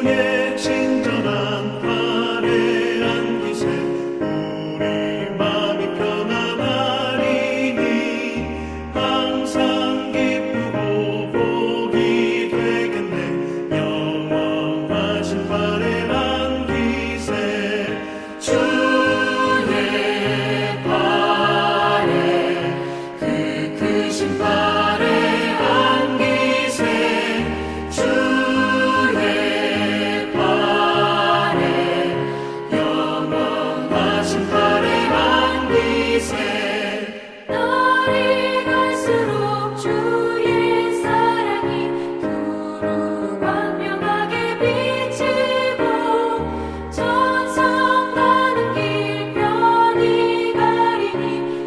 주의 친절한 팔에 안기세 우리 마음이 편안하리니 항상 기쁘고 복이 되겠네. 영원하신 팔에 안기세 주의 팔에 그 크신 팔에 안기세 주의 팔에 영원하신 팔에 안기세 날이 갈수록 주의 사랑이 두루 광명하게 비치고 천성 가는 길 편히 가리니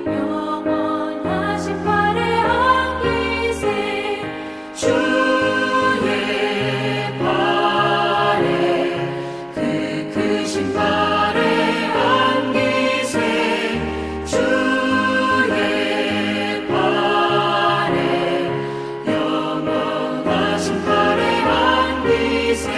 영원하신 팔에 안기세 주의 팔에 그 크신 팔에 안기세 주의 팔에 영원하신 팔에 안기세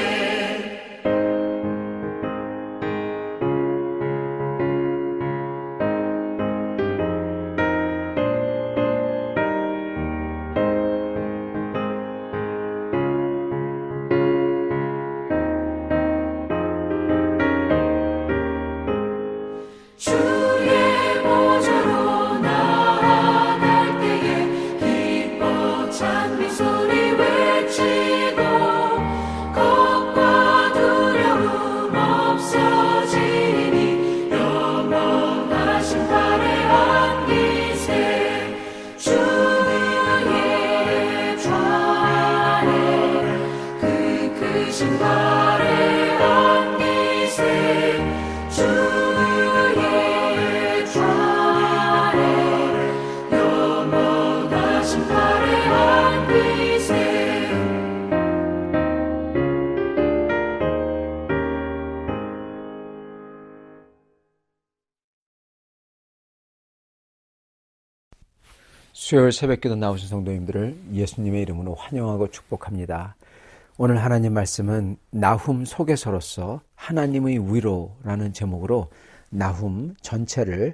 주의 보좌로 나아갈 때에 기뻐 찬미 소리 외치고 겁과 두려움 없어지니 영원하신 팔에 안기세 주의 팔에 그 크신 팔에 안기세 주의 팔에 영원하신 팔에 안기세 수요일 새벽기도 나오신 성도님들을 예수님의 이름으로 환영하고 축복합니다. 오늘 하나님 말씀은 나훔 소개서로서 하나님의 위로라는 제목으로 나훔 전체에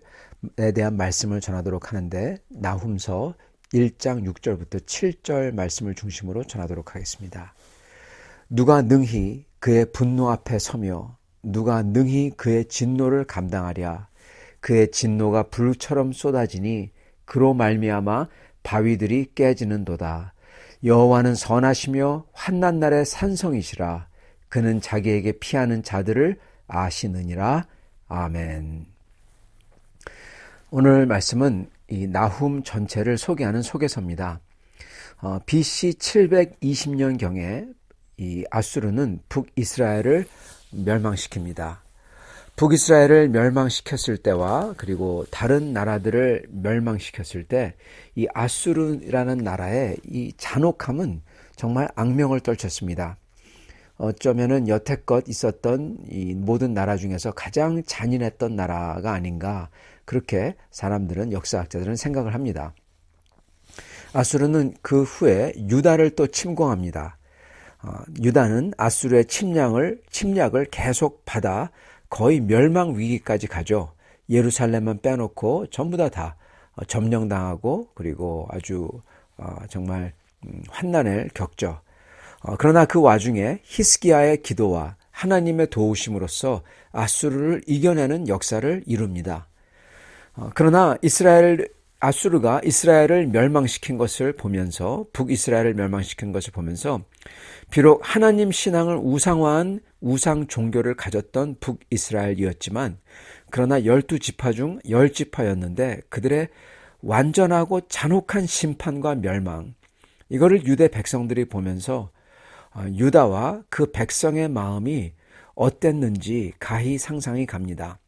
대한 말씀을 전하도록 하는데 나훔서 1장 6절부터 7절 말씀을 중심으로 전하도록 하겠습니다. 누가 능히 그의 분노 앞에 서며 누가 능히 그의 진노를 감당하랴. 그의 진노가 불처럼 쏟아지니 그로 말미암아 바위들이 깨지는도다. 여호와는 선하시며 환난 날의 산성이시라. 그는 자기에게 피하는 자들을 아시느니라. 아멘. 오늘 말씀은 이 나훔 전체를 소개하는 소개서입니다. BC 720년경에 이 아수르는 북이스라엘을 멸망시킵니다. 북이스라엘을 멸망시켰을 때와 그리고 다른 나라들을 멸망시켰을 때 이 아수르라는 나라의 이 잔혹함은 정말 악명을 떨쳤습니다. 어쩌면은 여태껏 있었던 이 모든 나라 중에서 가장 잔인했던 나라가 아닌가 그렇게 사람들은 역사학자들은 생각을 합니다. 아수르는 그 후에 유다를 또 침공합니다. 유다는 아수르의 침략을 계속 받아 거의 멸망 위기까지 가죠. 예루살렘만 빼놓고 전부 다 점령당하고 그리고 아주 정말 환난을 겪죠. 그러나 그 와중에 히스기야의 기도와 하나님의 도우심으로써 아수르를 이겨내는 역사를 이룹니다. 그러나 아수르가 이스라엘을 멸망시킨 것을 보면서 북이스라엘을 멸망시킨 것을 보면서 비록 하나님 신앙을 우상화한 우상 종교를 가졌던 북이스라엘이었지만 그러나 12지파 중 10지파였는데 그들의 완전하고 잔혹한 심판과 멸망 이거를 유대 백성들이 보면서 유다와 그 백성의 마음이 어땠는지 가히 상상이 갑니다.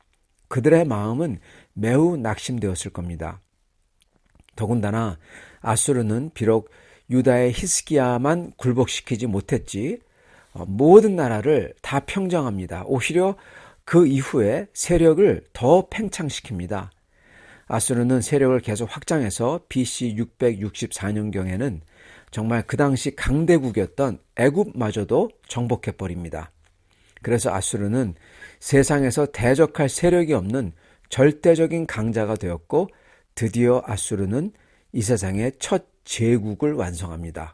그들의 마음은 매우 낙심되었을 겁니다. 더군다나 아수르는 비록 유다의 히스기야만 굴복시키지 못했지 모든 나라를 다 평정합니다. 오히려 그 이후에 세력을 더 팽창시킵니다. 아수르는 세력을 계속 확장해서 BC 664년경에는 정말 그 당시 강대국이었던 애굽마저도 정복해버립니다. 그래서 아수르는 세상에서 대적할 세력이 없는 절대적인 강자가 되었고 드디어 아수르는 이 세상의 첫 제국을 완성합니다.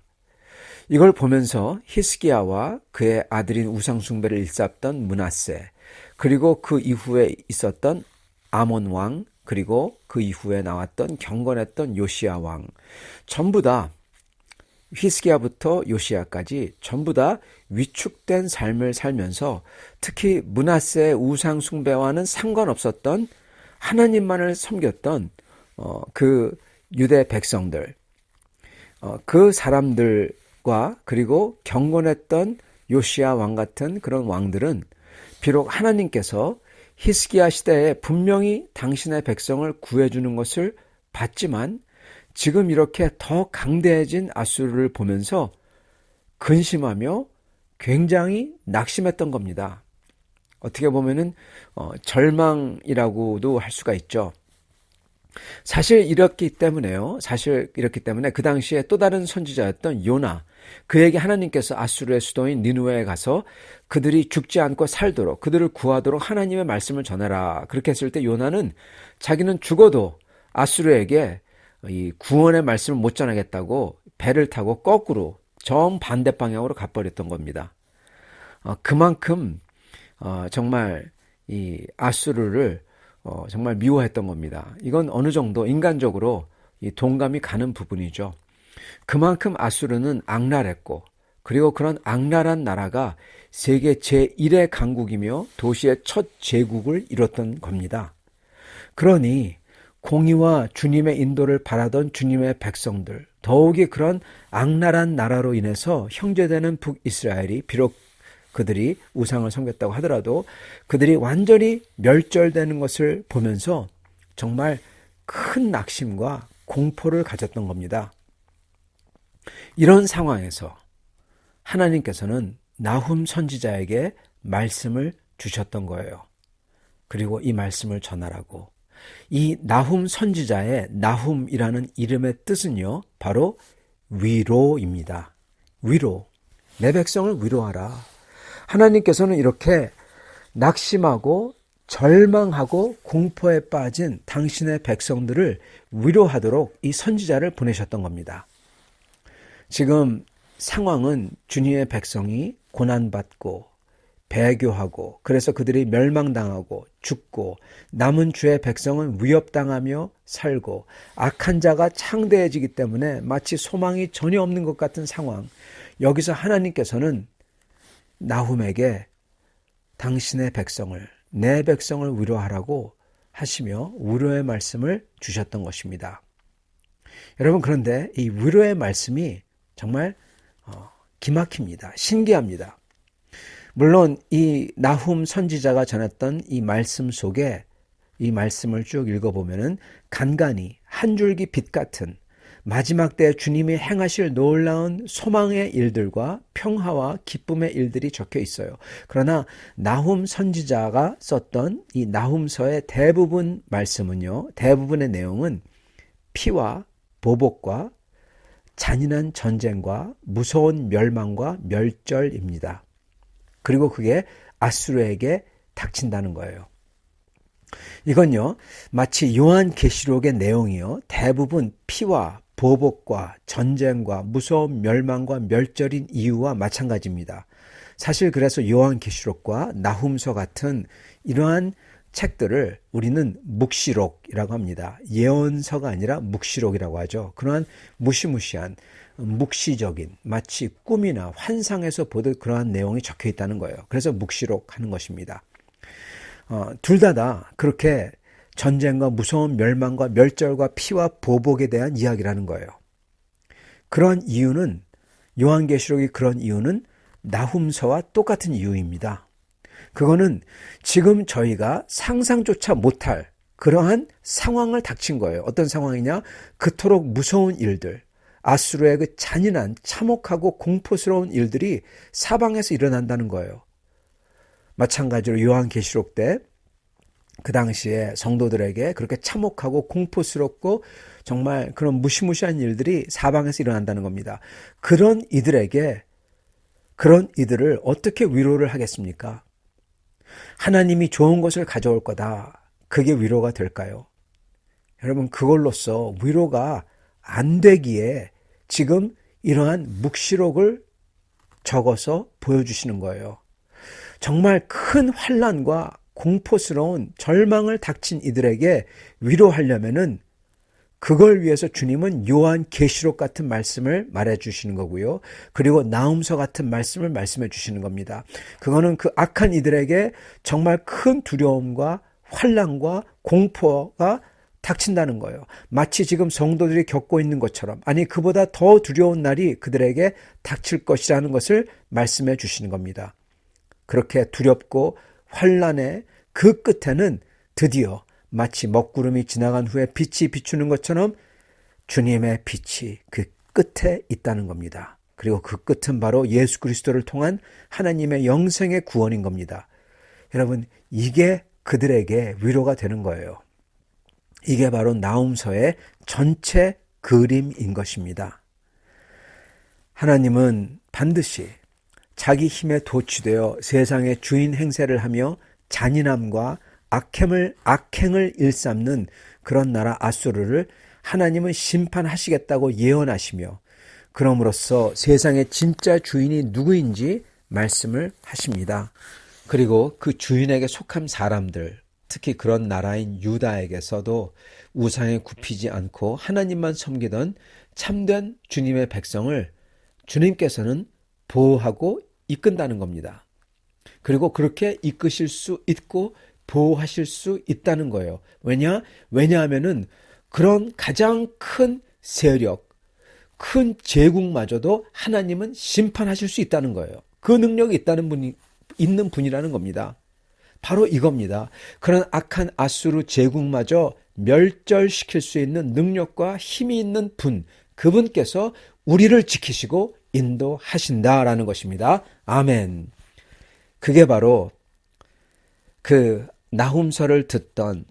이걸 보면서 히스기야와 그의 아들인 우상숭배를 일삼던 므낫세, 그리고 그 이후에 있었던 아몬 왕, 그리고 그 이후에 나왔던 경건했던 요시야 왕, 전부 다 히스기야부터 요시야까지 전부 다 위축된 삶을 살면서 특히 므낫세의 우상 숭배와는 상관없었던 하나님만을 섬겼던 그 유대 백성들, 그 사람들과 그리고 경건했던 요시야 왕 같은 그런 왕들은 비록 하나님께서 히스기야 시대에 분명히 당신의 백성을 구해주는 것을 봤지만 지금 이렇게 더 강대해진 아수르를 보면서 근심하며 굉장히 낙심했던 겁니다. 어떻게 보면은 절망이라고도 할 수가 있죠. 사실 이렇기 때문에 그 당시에 또 다른 선지자였던 요나, 그에게 하나님께서 아수르의 수도인 니느웨에 가서 그들이 죽지 않고 살도록 그들을 구하도록 하나님의 말씀을 전하라, 그렇게 했을 때 요나는 자기는 죽어도 아수르에게 이 구원의 말씀을 못 전하겠다고 배를 타고 거꾸로 정반대 방향으로 가버렸던 겁니다. 그만큼 정말 이 아수르를 정말 미워했던 겁니다. 이건 어느 정도 인간적으로 이 동감이 가는 부분이죠. 그만큼 아수르는 악랄했고, 그리고 그런 악랄한 나라가 세계 제1의 강국이며 도시의 첫 제국을 이뤘던 겁니다. 그러니 공의와 주님의 인도를 바라던 주님의 백성들, 더욱이 그런 악랄한 나라로 인해서 형제되는 북이스라엘이 비록 그들이 우상을 섬겼다고 하더라도 그들이 완전히 멸절되는 것을 보면서 정말 큰 낙심과 공포를 가졌던 겁니다. 이런 상황에서 하나님께서는 나훔 선지자에게 말씀을 주셨던 거예요. 그리고 이 말씀을 전하라고. 이 나훔 선지자의 나훔이라는 이름의 뜻은요, 바로 위로입니다. 위로. 내 백성을 위로하라. 하나님께서는 이렇게 낙심하고 절망하고 공포에 빠진 당신의 백성들을 위로하도록 이 선지자를 보내셨던 겁니다. 지금 상황은 주님의 백성이 고난받고 배교하고, 그래서 그들이 멸망당하고 죽고, 남은 주의 백성은 위협당하며 살고, 악한 자가 창대해지기 때문에 마치 소망이 전혀 없는 것 같은 상황. 여기서 하나님께서는 나훔에게 당신의 백성을, 내 백성을 위로하라고 하시며 위로의 말씀을 주셨던 것입니다. 여러분, 그런데 이 위로의 말씀이 정말 기막힙니다. 신기합니다. 물론 이 나훔 선지자가 전했던 이 말씀 속에, 이 말씀을 쭉 읽어보면은 간간히 한 줄기 빛 같은 마지막 때 주님이 행하실 놀라운 소망의 일들과 평화와 기쁨의 일들이 적혀 있어요. 그러나 나훔 선지자가 썼던 이 나훔서의 대부분 말씀은요, 대부분의 내용은 피와 보복과 잔인한 전쟁과 무서운 멸망과 멸절입니다. 그리고 그게 아수르에게 닥친다는 거예요. 이건요, 마치 요한계시록의 내용이요, 대부분 피와 보복과 전쟁과 무서운 멸망과 멸절인 이유와 마찬가지입니다. 사실 그래서 요한계시록과 나훔서 같은 이러한 책들을 우리는 묵시록이라고 합니다. 예언서가 아니라 묵시록이라고 하죠. 그러한 무시무시한 묵시적인, 마치 꿈이나 환상에서 보듯 그러한 내용이 적혀 있다는 거예요. 그래서 묵시록 하는 것입니다. 둘 다 그렇게 전쟁과 무서운 멸망과 멸절과 피와 보복에 대한 이야기라는 거예요. 그런 이유는, 요한계시록이 그런 이유는 나훔서와 똑같은 이유입니다. 그거는 지금 저희가 상상조차 못할 그러한 상황을 닥친 거예요. 어떤 상황이냐? 그토록 무서운 일들, 아수르의 그 잔인한 참혹하고 공포스러운 일들이 사방에서 일어난다는 거예요. 마찬가지로 요한계시록 때 그 당시에 성도들에게 그렇게 참혹하고 공포스럽고 정말 그런 무시무시한 일들이 사방에서 일어난다는 겁니다. 그런 이들을 어떻게 위로를 하겠습니까? 하나님이 좋은 것을 가져올 거다. 그게 위로가 될까요? 여러분, 그걸로써 위로가 안 되기에 지금 이러한 묵시록을 적어서 보여주시는 거예요. 정말 큰 환난과 공포스러운 절망을 닥친 이들에게 위로하려면은 그걸 위해서 주님은 요한 계시록 같은 말씀을 말해 주시는 거고요. 그리고 나훔서 같은 말씀을 말씀해 주시는 겁니다. 그거는 그 악한 이들에게 정말 큰 두려움과 환난과 공포가 닥친다는 거예요. 마치 지금 성도들이 겪고 있는 것처럼, 아니 그보다 더 두려운 날이 그들에게 닥칠 것이라는 것을 말씀해 주시는 겁니다. 그렇게 두렵고 환난의 그 끝에는 드디어 마치 먹구름이 지나간 후에 빛이 비추는 것처럼 주님의 빛이 그 끝에 있다는 겁니다. 그리고 그 끝은 바로 예수 그리스도를 통한 하나님의 영생의 구원인 겁니다. 여러분, 이게 그들에게 위로가 되는 거예요. 이게 바로 나훔서의 전체 그림인 것입니다. 하나님은 반드시 자기 힘에 도취되어 세상의 주인 행세를 하며 잔인함과 악행을 일삼는 그런 나라 아수르를 하나님은 심판하시겠다고 예언하시며, 그럼으로써 세상의 진짜 주인이 누구인지 말씀을 하십니다. 그리고 그 주인에게 속한 사람들, 특히 그런 나라인 유다에게서도 우상에 굽히지 않고 하나님만 섬기던 참된 주님의 백성을 주님께서는 보호하고 이끈다는 겁니다. 그리고 그렇게 이끄실 수 있고 보호하실 수 있다는 거예요. 왜냐하면은 그런 가장 큰 세력, 큰 제국마저도 하나님은 심판하실 수 있다는 거예요. 그 능력이 있는 분이라는 겁니다. 바로 이겁니다. 그런 악한 아수르 제국마저 멸절시킬 수 있는 능력과 힘이 있는 분, 그분께서 우리를 지키시고 인도하신다라는 것입니다. 아멘. 그게 바로 그 나훔서를 듣던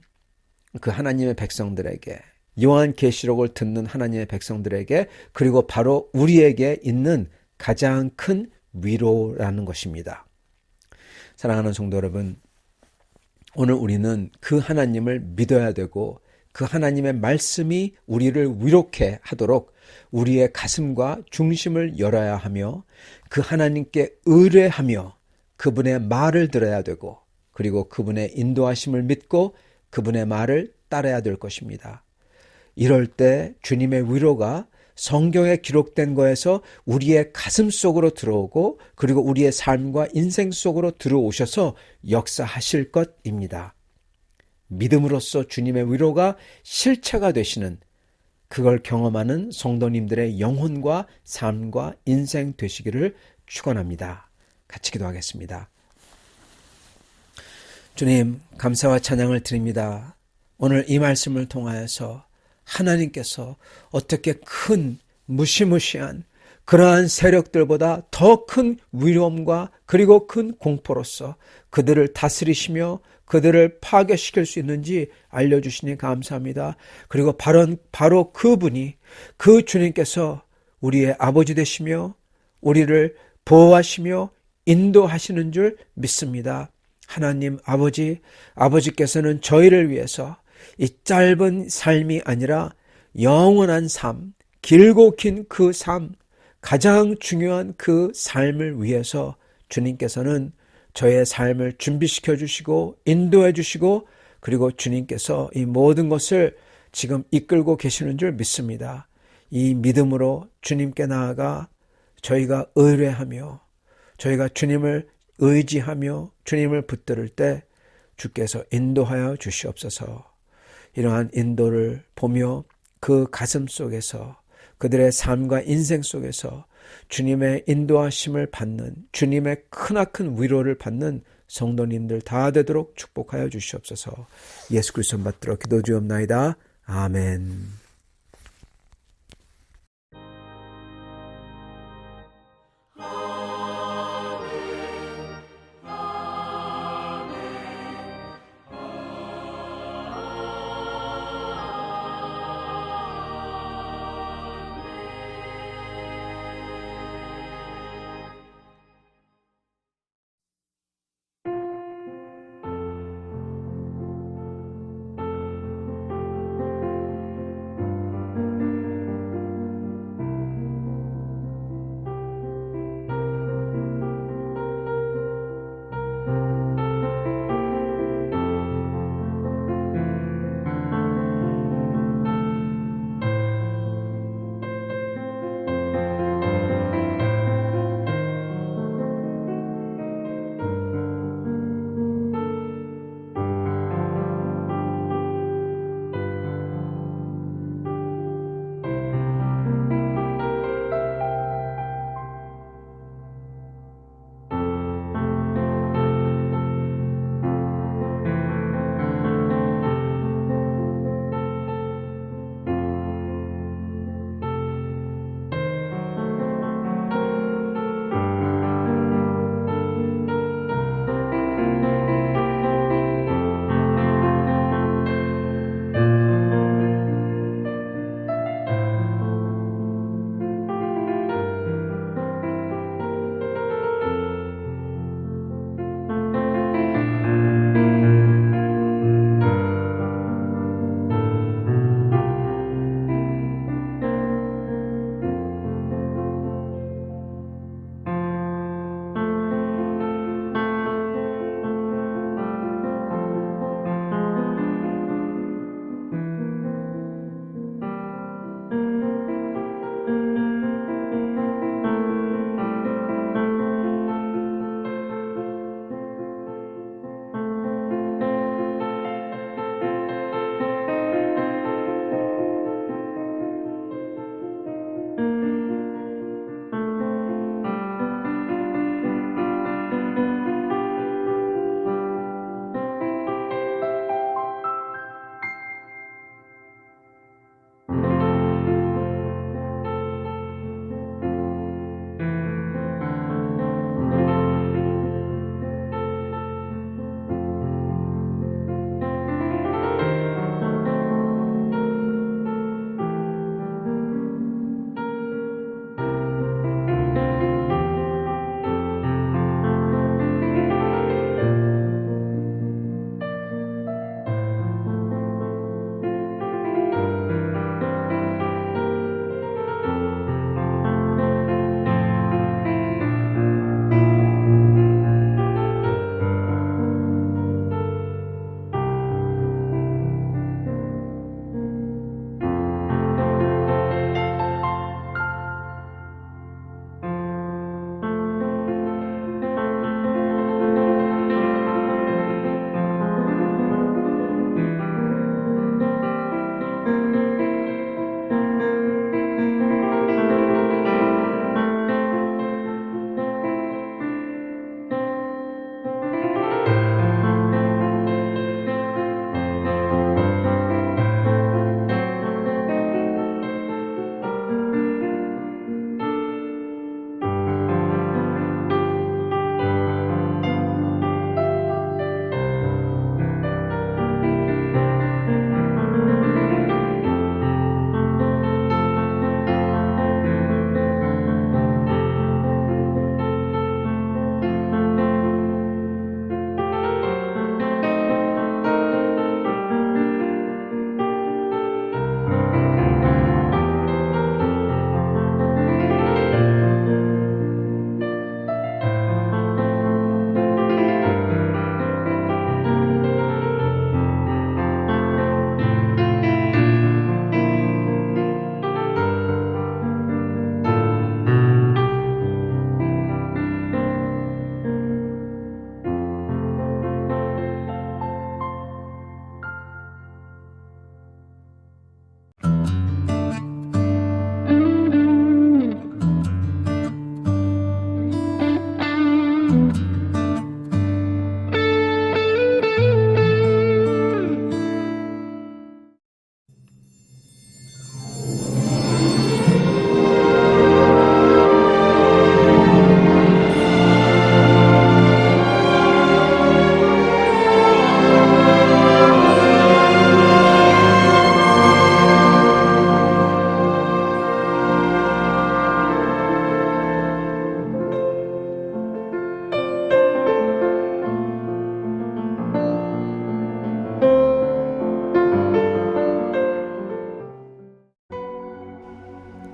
그 하나님의 백성들에게, 요한계시록을 듣는 하나님의 백성들에게, 그리고 바로 우리에게 있는 가장 큰 위로라는 것입니다. 사랑하는 성도 여러분, 오늘 우리는 그 하나님을 믿어야 되고 그 하나님의 말씀이 우리를 위로케 하도록 우리의 가슴과 중심을 열어야 하며, 그 하나님께 의뢰하며 그분의 말을 들어야 되고, 그리고 그분의 인도하심을 믿고 그분의 말을 따라야 될 것입니다. 이럴 때 주님의 위로가 성경에 기록된 거에서 우리의 가슴 속으로 들어오고, 그리고 우리의 삶과 인생 속으로 들어오셔서 역사하실 것입니다. 믿음으로써 주님의 위로가 실체가 되시는, 그걸 경험하는 성도님들의 영혼과 삶과 인생 되시기를 축원합니다. 같이 기도하겠습니다. 주님, 감사와 찬양을 드립니다. 오늘 이 말씀을 통하여서 하나님께서 어떻게 큰 무시무시한 그러한 세력들보다 더 큰 위험과 그리고 큰 공포로서 그들을 다스리시며 그들을 파괴시킬 수 있는지 알려주시니 감사합니다. 그리고 바로 그분이, 그 주님께서 우리의 아버지 되시며 우리를 보호하시며 인도하시는 줄 믿습니다. 하나님 아버지께서는 저희를 위해서 이 짧은 삶이 아니라 영원한 삶, 길고 긴 그 삶, 가장 중요한 그 삶을 위해서 주님께서는 저의 삶을 준비시켜 주시고 인도해 주시고, 그리고 주님께서 이 모든 것을 지금 이끌고 계시는 줄 믿습니다. 이 믿음으로 주님께 나아가 저희가 의뢰하며 저희가 주님을 의지하며 주님을 붙들을 때 주께서 인도하여 주시옵소서. 이러한 인도를 보며 그 가슴 속에서, 그들의 삶과 인생 속에서 주님의 인도하심을 받는, 주님의 크나큰 위로를 받는 성도님들 다 되도록 축복하여 주시옵소서. 예수 그리스도 받들어 기도드리옵나이다. 아멘.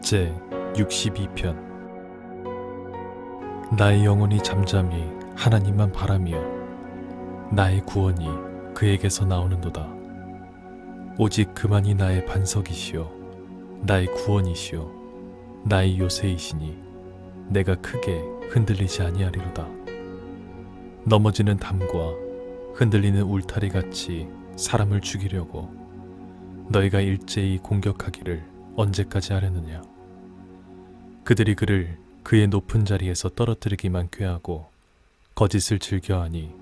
제 62편. 나의 영혼이 잠잠히 하나님만 바라며 나의 구원이 그에게서 나오는도다. 오직 그만이 나의 반석이시요 나의 구원이시요 나의 요새이시니 내가 크게 흔들리지 아니하리로다. 넘어지는 담과 흔들리는 울타리 같이 사람을 죽이려고 너희가 일제히 공격하기를 언제까지 하려느냐. 그들이 그를 그의 높은 자리에서 떨어뜨리기만 꾀하고 거짓을 즐겨하니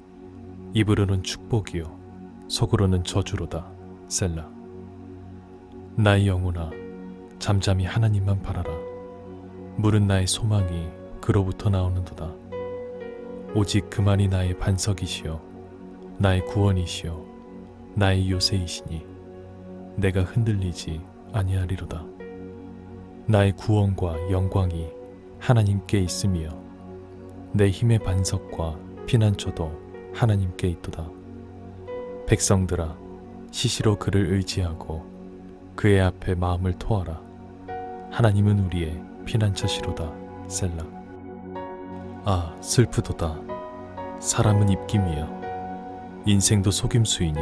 입으로는 축복이요 속으로는 저주로다. 셀라. 나의 영혼아 잠잠히 하나님만 바라라. 물은 나의 소망이 그로부터 나오는도다. 오직 그만이 나의 반석이시요 나의 구원이시요 나의 요새이시니 내가 흔들리지 아니하리로다. 나의 구원과 영광이 하나님께 있으며 내 힘의 반석과 피난처도 하나님께 있도다. 백성들아 시시로 그를 의지하고 그의 앞에 마음을 토하라. 하나님은 우리의 피난처시로다. 셀라. 아 슬프도다. 사람은 입김이여 인생도 속임수이니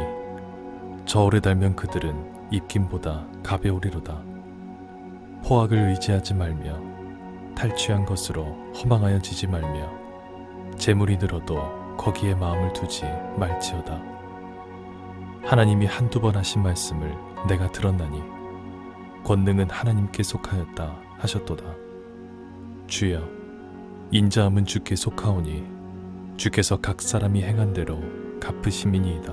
저울에 달면 그들은 입김보다 가벼우리로다. 포악을 의지하지 말며 탈취한 것으로 허망하여 지지 말며 재물이 늘어도 거기에 마음을 두지 말지어다. 하나님이 한두 번 하신 말씀을 내가 들었나니 권능은 하나님께 속하였다 하셨도다. 주여 인자함은 주께 속하오니 주께서 각 사람이 행한 대로 갚으심이니이다.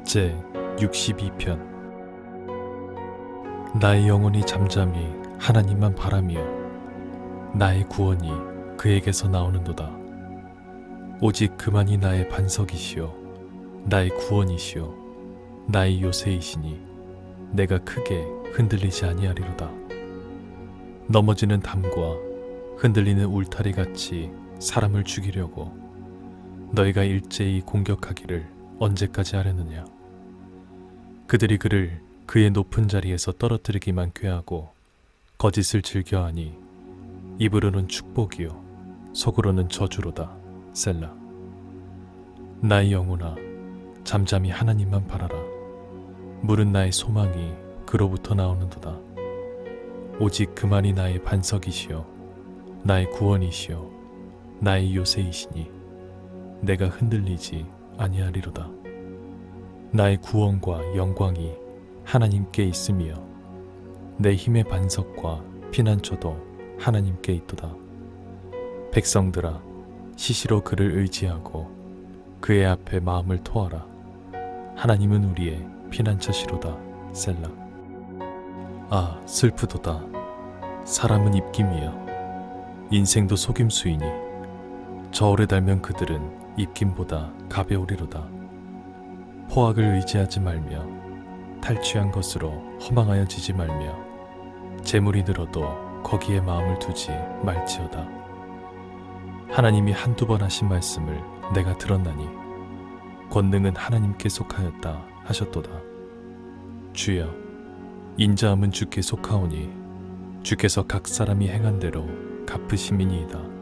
제 62편. 나의 영혼이 잠잠히 하나님만 바라며 나의 구원이 그에게서 나오는도다. 오직 그만이 나의 반석이시요 나의 구원이시요 나의 요새이시니 내가 크게 흔들리지 아니하리로다. 넘어지는 담과 흔들리는 울타리 같이 사람을 죽이려고 너희가 일제히 공격하기를 언제까지 하려느냐. 그들이 그를 그의 높은 자리에서 떨어뜨리기만 꾀하고 거짓을 즐겨하니 입으로는 축복이요 속으로는 저주로다. 셀라. 나의 영혼아 잠잠히 하나님만 바라라. 물은 나의 소망이 그로부터 나오는도다. 오직 그만이 나의 반석이시요 나의 구원이시요 나의 요새이시니 내가 흔들리지 아니하리로다. 나의 구원과 영광이 하나님께 있으며 내 힘의 반석과 피난처도 하나님께 있도다. 백성들아 시시로 그를 의지하고 그의 앞에 마음을 토하라. 하나님은 우리의 피난처시로다. 셀라. 아 슬프도다. 사람은 입김이여 인생도 속임수이니 저울에 달면 그들은 입김보다 가벼우리로다. 포악을 의지하지 말며 탈취한 것으로 허망하여 지지 말며 재물이 늘어도 거기에 마음을 두지 말지어다. 하나님이 한두 번 하신 말씀을 내가 들었나니 권능은 하나님께 속하였다 하셨도다. 주여 인자함은 주께 속하오니 주께서 각 사람이 행한 대로 갚으심이니이다.